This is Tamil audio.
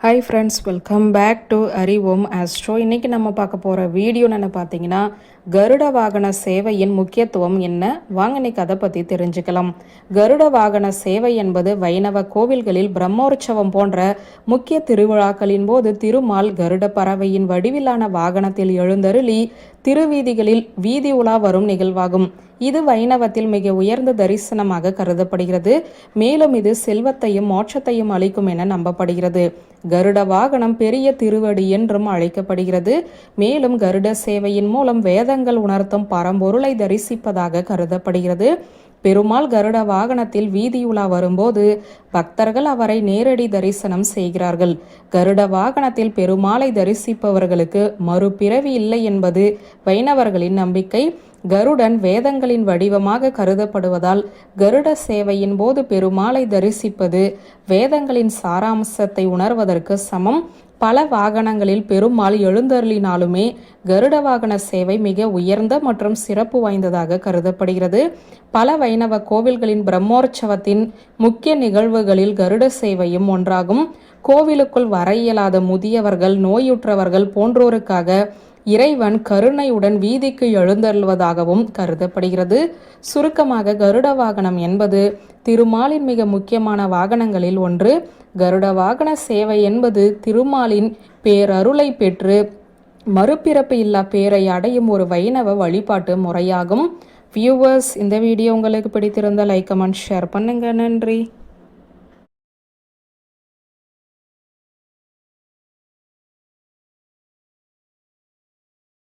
Hi friends, welcome back to அறிவோம் ஆஸ்ட்ரோ. இன்றைக்கி நம்ம பார்க்க போகிற வீடியோ என்ன பார்த்தீங்கன்னா, கருட வாகன சேவையின் முக்கியத்துவம் என்ன, வாங்க இன்னைக்கு அதை பற்றி தெரிஞ்சுக்கலாம். கருட வாகன சேவை என்பது வைணவ கோவில்களில் பிரம்மோற்சவம் போன்ற முக்கிய திருவிழாக்களின் போது திருமால் கருட பறவையின் வடிவிலான வாகனத்தில் எழுந்தருளி திருவீதிகளில் வீதி உலா வரும் நிகழ்வாகும். இது வைணவத்தில் மிக உயர்ந்த தரிசனமாக கருதப்படுகிறது. மேலும் இது செல்வத்தையும் மோட்சத்தையும் அளிக்கும் என நம்பப்படுகிறது. கருட வாகனம் பெரிய திருவடி என்றும் அழைக்கப்படுகிறது. மேலும் கருட சேவையின் மூலம் வேதங்கள் உணர்த்தும் பரம்பொருளை தரிசிப்பதாக கருதப்படுகிறது. பெருமாள் கருட வாகனத்தில் வீதியுலா வரும்போது பக்தர்கள் அவரை நேரடி தரிசனம் செய்கிறார்கள். கருட வாகனத்தில் பெருமாளை தரிசிப்பவர்களுக்கு மறுபிறவி இல்லை என்பது வைணவர்களின் நம்பிக்கை. கருடன் வேதங்களின் வடிவமாக கருதப்படுவதால் கருட சேவையின் போது பெருமாளை தரிசிப்பது வேதங்களின் சாராம்சத்தை உணர்வதற்கு சமம். பல வாகனங்களில் பெருமாள் எழுந்தருளினாலுமே கருட வாகன சேவை மிக உயர்ந்த மற்றும் சிறப்பு வாய்ந்ததாக கருதப்படுகிறது. பல வைணவ கோவில்களின் பிரம்மோற்சவத்தின் முக்கிய நிகழ்வுகளில் கருட சேவையும் ஒன்றாகும். கோவிலுக்குள் வர இயலாத முதியவர்கள், நோயுற்றவர்கள் போன்றோருக்காக இறைவன் கருணையுடன் வீதிக்கு எழுந்தருள்வதாகவும் கருதப்படுகிறது. சுருக்கமாக, கருட வாகனம் என்பது திருமாலின் மிக முக்கியமான வாகனங்களில் ஒன்று. கருட வாகன சேவை என்பது திருமாலின் பேரருளை பெற்று மறுபிறப்பு இல்லா பேரை அடையும் ஒரு வைணவ வழிபாட்டு முறையாகும். வியூவர்ஸ், இந்த வீடியோ உங்களுக்கு பிடித்திருந்தால் லைக், கமெண்ட், ஷேர் பண்ணுங்க. நன்றி.